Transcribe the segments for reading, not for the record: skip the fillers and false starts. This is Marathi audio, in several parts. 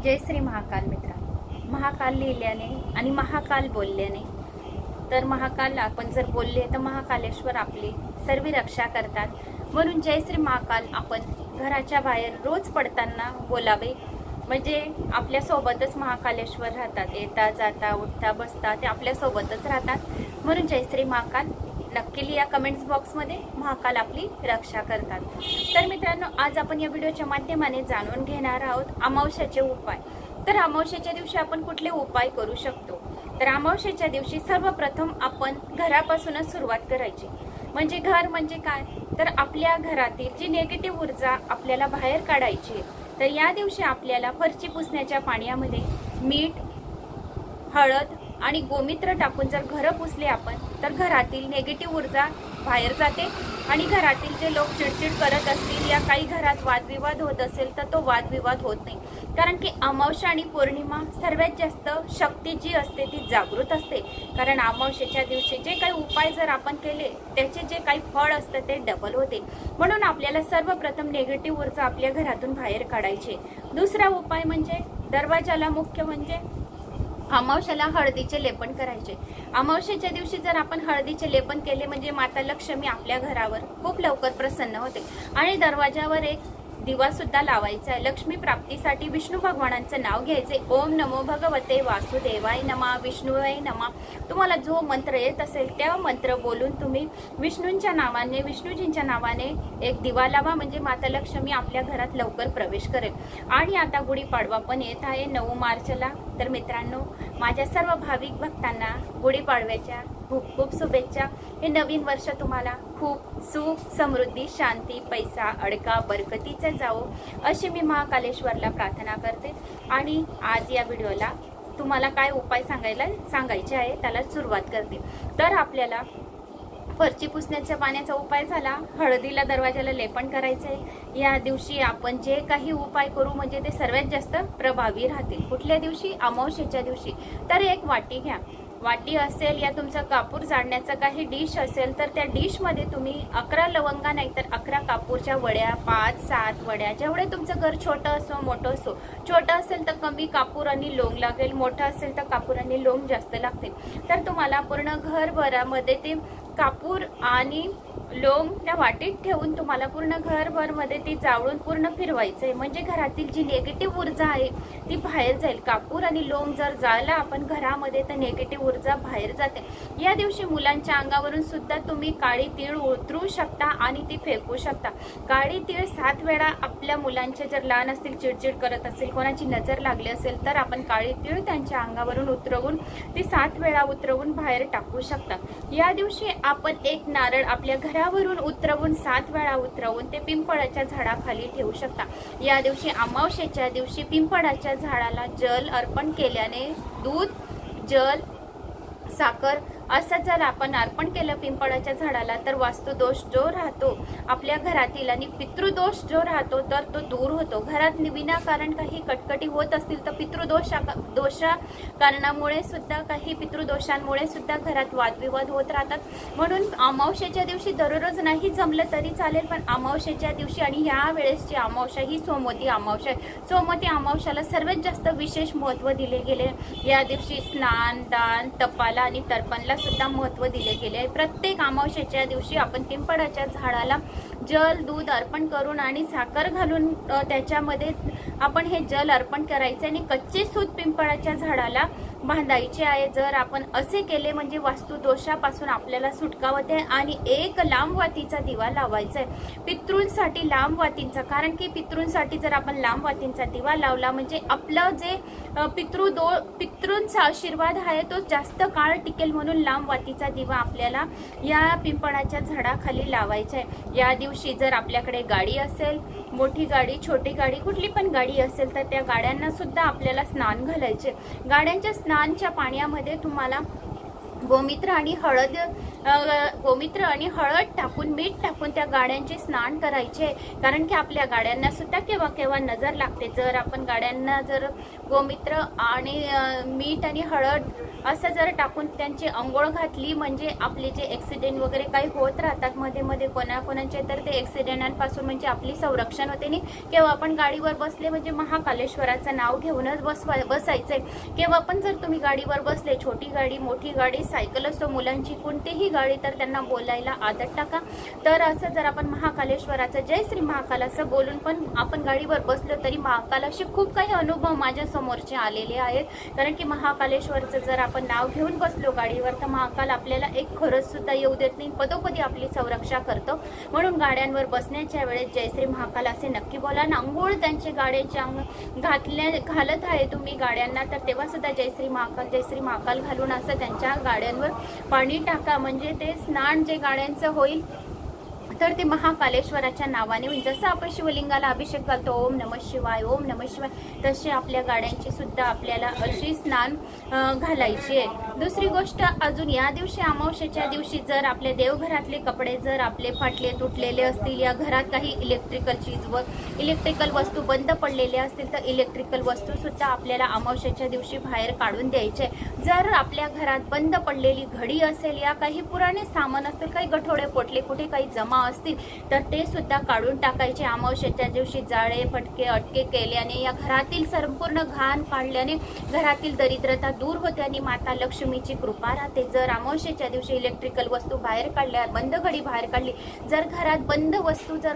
जय श्री महाकाल मित्रांनो। महाकाल लिहिल्याने आणि महाकाल बोलल्याने तर महाकाल आपण जर बोलले तर महाकालेश्वर आपली सर्व रक्षा करतात। म्हणून जय श्री महाकाल आपण घराच्या बाहेर रोज पडताना बोलावे, म्हणजे आपल्या सोबतच महाकालेश्वर राहतात। येता जाता उठता बसता ते आपल्या सोबतच राहतात। म्हणून जय श्री महाकाल नक्की लिहा कमेंट्स बॉक्स मध्ये, महाकाल आपली रक्षा करतात। तर मित्रांनो, आज आपण या व्हिडिओच्या माध्यमाने जाणून घेणार आहोत अमावस्याचे उपाय। तर अमावस्याच्या दिवशी आपण कुठले उपाय करू शकतो? तर अमावस्याच्या दिवशी सर्वप्रथम आपण घरापासूनच सुरुवात करायची। म्हणजे घर म्हणजे काय, तर आपल्या घरातील जी निगेटिव्ह ऊर्जा आपल्याला बाहेर काढायची। तर या दिवशी आपल्याला फरची पुसण्याच्या पाण्यामध्ये मीठ, हळद आणि गोमित्र टाकून जर घर पुसले आपण, तर घरातील निगेटिव्ह ऊर्जा बाहेर जाते आणि घरातील जे लोक चिडचिड करत असतील या काही घरात वादविवाद होत असेल तर तो वादविवाद होत नाही। कारण की अमावस्या आणि पौर्णिमा सर्वात जास्त शक्ती जी असते ती जागृत असते। कारण अमावस्येच्या दिवशी जे काही उपाय जर आपण केले त्याचे जे काही फळ असते ते डबल होते। म्हणून आपल्याला सर्वप्रथम निगेटिव्ह ऊर्जा आपल्या घरातून बाहेर काढायची। दुसरा उपाय म्हणजे दरवाजाला मुख्य म्हणजे अमावस्याला हळदीचे लेपन करायचे। अमावस्येच्या दिवशी जर आपण हळदीचे लेपन केले म्हणजे माता लक्ष्मी आपल्या घरावर खूप लवकर प्रसन्न होते। आणि दरवाजावर एक दिवा सुद्धा लावायचा आहे। लक्ष्मी प्राप्तीसाठी विष्णू भगवानांचं नाव घ्यायचे। ओम नमो भगवते वासुदेवाय नमः, विष्णुवे नमः। तुम्हाला जो मंत्र येत असेल त्या मंत्र बोलून तुम्ही विष्णूंच्या नावाने, विष्णूजींच्या नावाने एक दिवा लावा, म्हणजे माता लक्ष्मी आपल्या घरात लवकर प्रवेश करेल। आणि आता गुढीपाडवा पण येत आहे 9 मार्चला। तर मित्रांनो, माझ्या सर्व भाविक भक्तांना गुढीपाडव्याच्या खूप खूप शुभेच्छा। हे नवीन वर्ष तुम्हाला खूप सुख, समृद्धी, शांती, पैसा, अडका, बरकतीचा जाओ अशी मी महाकालेश्वरला प्रार्थना करते। आणि आज या व्हिडिओला तुम्हाला काय उपाय सांगायचे आहे त्याला सुरुवात करते। तर आपल्याला फरची पुसण्याच्या पाण्याचा उपाय झाला, हळदीला दरवाजाला लेपन करायचंय। या दिवशी आपण जे काही उपाय करू म्हणजे ते सर्वात जास्त प्रभावी राहतील। कुठल्या दिवशी? अमावस्येच्या दिवशी। तर एक वाटी घ्या, वाटी असेल या तुमचा कापूर जाळण्याचा काही डिश असेल तर त्या डिश मध्ये तुम्ही 11 लवंगा नाहीतर 11 कापूरच्या वड्या, 5-7 वड्या, जेवढे तुमचं घर छोटं असो मोठं असो, छोटं असेल तर कमी कापूर आणि लोंग लागेल, मोठं असेल तर कापूर आणि लोंग जास्त लागतील। तर तुम्हाला पूर्ण घरभरामध्ये ते कापूर आणि लोंग त्या वाटीत ठेवून तुम्हाला पूर्ण घरभर मध्ये ती जाळून पूर्ण फिरवायचंय, म्हणजे घरातील जी निगेटिव्ह ऊर्जा आहे ती बाहेर जाईल। कापूर आणि लोंग जर जाळला आपण घरामध्ये तर निगेटिव्ह ऊर्जा बाहेर जाते। या दिवशी मुलांच्या अंगावरून सुद्धा तुम्ही काळी तीळ उतरू शकता आणि ती फेकू शकता। काळी तीळ 7 वेळा आपल्या मुलांचे जर लहान असतील, चिडचिड करत असेल, कोणाची नजर लागली असेल तर आपण काळी तीळ त्यांच्या अंगावरून उतरवून ती 7 वेळा उतरवून बाहेर टाकू शकता। या दिवशी आपण एक नारळ आपल्या घरावरून उतरवून 7 वेळा उतरवून ते पिंपळाच्या झाडाखाली ठेवू शकता। या दिवशी अमावस्येच्या दिवशी पिंपळाच्या झाडाला जल अर्पण केल्याने दूध, जल, साखर असं जर आपण अर्पण केलं पिंपळाच्या झाडाला तर वास्तुदोष जो राहतो आपल्या घरातील आणि पितृदोष जो राहतो तर तो दूर होतो। घरात विनाकारण काही कटकटी होत असतील तर पितृदोषा कारणामुळे सुद्धा, काही पितृदोषांमुळे सुद्धा घरात वादविवाद होत राहतात। म्हणून अमावस्येच्या दिवशी दररोज नाही जमलं तरी चालेल, पण अमावस्येच्या दिवशी, आणि या वेळेसची अमावस्या ही सोमवती अमावस्या आहे। सोमवती अमावस्याला सर्वात जास्त विशेष महत्त्व दिले गेले। या दिवशी स्नान, दान, तपाला आणि तर्पणला सुद्धा महत्त्व दिले गेले आहे। प्रत्येक अमावस्येच्या दिवशी आपण पिंपळाच्या झाडाला जल, दूध अर्पण करून आणि साखर घालून त्याच्यामध्ये आपण हे जल अर्पण करायचे आणि कच्चे सूत पिंपळाच्या झाडाला बांधायचे आहे। जर आपण असे केले म्हणजे वास्तुदोषापासून आपल्याला सुटका होते। आणि एक लांब वातीचा दिवा लावायचा आहे पितृंसाठी, लांब वातींचा। कारण की पितृंसाठी जर आपण लांब वातींचा दिवा लावला म्हणजे आपलं जे पितृंचा आशीर्वाद आहे तो जास्त काळ टिकेल। म्हणून लांब वातीचा दिवा आपल्याला या पिंपळाच्या झाडाखाली लावायचा आहे। या दिवशी जर आपल्याकडे गाडी असेल, मोठी गाडी, छोटी गाडी, कुठली पण गाडी असेल तर त्या गाड्यांना सुद्धा आपल्याला स्नान घालायचे। गाड्यांच्या स्नानच्या पाण्यामध्ये तुम्हाला गोमित्र आणि हळद टाकून मीठ टाकून त्या गाड्यांचे स्नान करायचे। कारण की आपल्या गाड्यांना सुद्धा केव्हा केव्हा नजर लागते। जर आपण गाड्यांना जर गोमित्र आणि मीठ आणि हळद असं जर टाकून त्यांची अंघोळ घातली म्हणजे आपले जे ऍक्सिडेंट वगैरे काही होत राहतात मध्ये मध्ये कोणाकोणाचे, तर ते ऍक्सिडेंटांपासून म्हणजे आपली संरक्षण होते नाही। केव्हा आपण गाडीवर बसले म्हणजे महाकालेश्वराचं नाव घेऊनच बसायचंय। केव्हा पण जर तुम्ही गाडीवर बसले, छोटी गाडी मोठी गाडी सायकल असो मुलांची कोणतीही गाडी, तर त्यांना बोलायला आदत टाका। तर असं जर आपण महाकालेश्वराचं जय श्री महाकाल असं बोलून पण आपण गाडीवर बसलो तरी महाकालाशी खूप काही अनुभव माझ्या समोरचे आलेले आहेत। कारण की महाकालेश्वरचं जर आपण नाव घेऊन बसलो गाडीवर तर महाकाल आपल्याला एक खरंच सुद्धा येऊ देत नाही, पदोपदी आपली संरक्षा करतो। म्हणून गाड्यांवर बसण्याच्या वेळेस जय श्री महाकाल असे नक्की बोला। अंघोळ त्यांचे गाड्याच्या घालत आहे तुम्ही गाड्यांना, तर तेव्हा सुद्धा जय श्री महाकाल घालून असं त्यांच्या गाड्यांवर पाणी टाका। म्हणजे ते स्नान जे गाड्यांचं होईल तर ते महाकालेश्वराच्या नावाने होईल। जसं आपण शिवलिंगाला अभिषेक घालतो ओम नमः शिवाय ओम नमः शिवाय, तसे आपल्या गाड्यांची सुद्धा आपल्याला अशी स्नान घालायची आहे। दुसरी गोष्ट अजून या दिवशी अमावस्येच्या दिवशी जर आपले देवघरातले कपडे जर आपले फाटले तुटलेले असतील, या घरात काही इलेक्ट्रिकल वस्तू बंद पडलेल्या असतील तर इलेक्ट्रिकल वस्तू सुद्धा आपल्याला अमावस्येच्या दिवशी बाहेर काढून द्यायचे। जर आपल्या घरात बंद पडलेली घडी असेल या काही पुराणे सामान असतील, काही गठोडे पोटले कुठे काही जमा असतील तर ते सुद्धा काढून टाकायचे। अमावस्येच्या दिवशी जाळे फटके अटके केल्याने या घरातील संपूर्ण घाण काढल्याने घरातील दरिद्रता दूर होते आणि माता लक्ष्मीची कृपा राहते। जर अमावस्येच्या दिवशी इलेक्ट्रिकल वस्तू बाहेर काढल्या, बंद घडी बाहेर काढली, जर घरात बंद वस्तू जर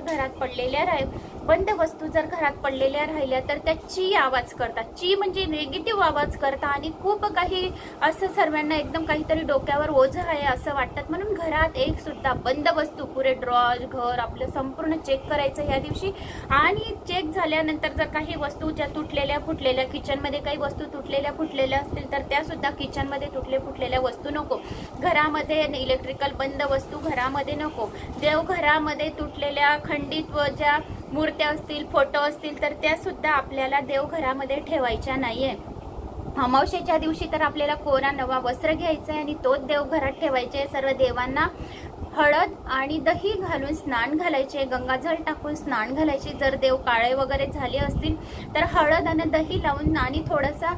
घरात पडलेल्या राहिल्या तर त्या ची आवाज करतात। ची म्हणजे निगेटिव्ह आवाज करतात आणि खूप काही असं सर्वांना एकदम काहीतरी डोक्यावर ओझं आहे असं वाटतात। म्हणून घरात एक सुद्धा बंद वस्तू, पुरे ड्रॉज घर आपलं संपूर्ण चेक करायचं या दिवशी। आणि चेक झाल्यानंतर जर काही वस्तू ज्या तुटलेल्या फुटलेल्या, किचनमध्ये काही वस्तू तुटलेल्या फुटलेल्या असतील तर त्या सुद्धा किचनमध्ये फुटलेल्या वस्तू नको, घरामध्ये इलेक्ट्रिकल बंद वस्तू घरामध्ये नको। देवघरामध्ये तुटलेल्या खंडित व ज्या मूर्त्या असतील फोटो असतील तर त्या सुद्धा आपल्याला देवघरामध्ये ठेवायच्या नाहीये। अमावस्येच्या दिवशी तर आपल्याला कोरा नवा वस्त्र घ्यायचं आहे आणि तोच देवघरात ठेवायचे। सर्व देवांना हळद आणि दही घालून स्नान घालायचे, गंगाजल टाकून स्नान घालायचे। जर देव काळे वगैरे झाले असतील तर हळद आणि दही लावून आणि थोडासा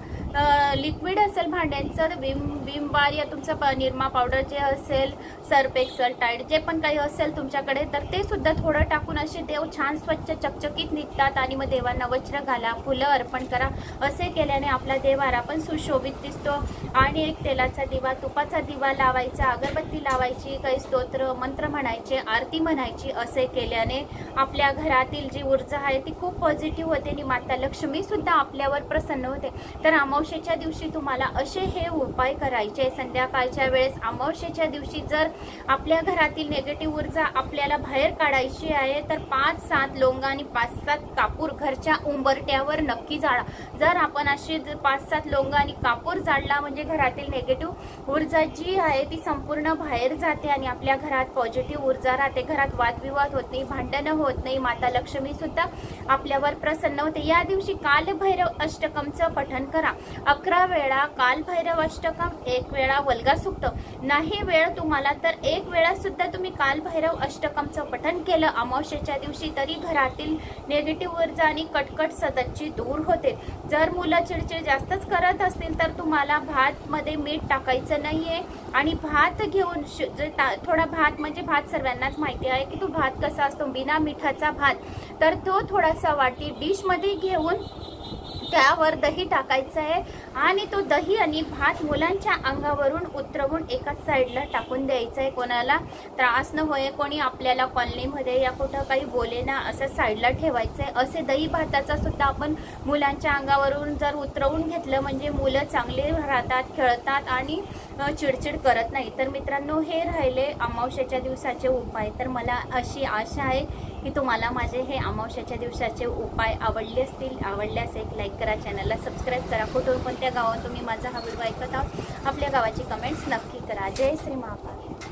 लिक्विड असेल भांड्यांचं, विम बार या तुमचं निरमा पावडर जे असेल, सर्फ एक्सेल टाईड जे पण काही असेल तुमच्याकडे तर ते सुद्धा थोडं टाकून असे देव छान स्वच्छ चकचकीत निघतात। आणि मग देवांना वस्त्र घाला, फुलं अर्पण करा। असे केल्याने आपला देवारा पण सुशोभित दिसतो। आणि एक तेलाचा दिवा, तुपाचा दिवा लावायचा, अगरबत्ती लावायची, काही स्तोत्र मंत्र म्हणायचे, आरती म्हणायची। असे केल्याने आपल्या घरातील जी ऊर्जा आहे ती खूप पॉझिटिव्ह होते आणि माता लक्ष्मी सुद्धा आपल्यावर प्रसन्न होते। तर अमावस्येच्या दिवशी तुम्हाला असे हे उपाय करायचे। संध्याकाळच्या वेळेस अमावस्येच्या दिवशी जर आपल्या घरातील निगेटिव्ह ऊर्जा आपल्याला बाहेर काढायची आहे तर 5-7 लवंगा आणि 5-7 कापूर घरच्या उंबरट्यावर नक्की जाळा। जर आपण अशी 5-7 लवंगा आणि कापूर जाळला म्हणजे घरातील निगेटिव्ह ऊर्जा जी आहे ती संपूर्ण बाहेर जाते आणि आपल्या घरात पॉझिटिव्ह ऊर्जा राहते। घरात वादविवाद होत नाही, भांडणं होत नाही, माता लक्ष्मी सुद्धा आपल्यावर प्रसन्न होते। या दिवशी कालभैरव अष्टकमचं पठण करा। 11 वेळा कालभैरव अष्टकम, 1 वेळा वल्गा सूक्त, नाही वेळ तुम्हाला तर 1 वेळा सुद्धा तुम्ही कालभैरव अष्टकमचं पठण केलं अमावस्येच्या दिवशी तरी घरातील निगेटिव्ह ऊर्जा आणि कटकट सततची दूर होते। जर मुलं चिडचिड जास्तच करत असतील तर तुम्हाला भात मध्ये मीठ टाकायचं नाहीये आणि भात घेऊन थोडा भात म्हणजे भात सर्वांनाच माहिती आहे की तो भात कसा असतो, बिना मिठाचा भात, तर तो थोडासा वाटी डिश मध्ये घेऊन त्यावर दही टाकायचं आहे आणि तो दही आणि भात मुलांच्या अंगावरून उतरवून एकाच साईडला टाकून द्यायचं आहे। कोणाला त्रास न होय, कोणी आपल्याला कॉलनीमध्ये या कुठं काही बोले ना असं साईडला ठेवायचं आहे। असे दही भाताचा सुद्धा आपण मुलांच्या अंगावरून जर उतरवून घेतलं म्हणजे मुलं चांगले राहतात, खेळतात आणि चिडचिड करत नाही। तर मित्रांनो हे राहिले अमावस्येच्या दिवसाचे उपाय। तर मला अशी आशा आहे की तुम्हाला माझे हे अमावस्येच्या दिवसाचे उपाय आवडले असतील। आवडल्यास एक लाईक करा, चॅनलला सबस्क्राईब करा। कुठून कोणत्या गावात तुम्ही माझा हा व्हिडिओ ऐकत आहात आपल्या गावाची कमेंट्स नक्की करा। जय श्री महाकाल।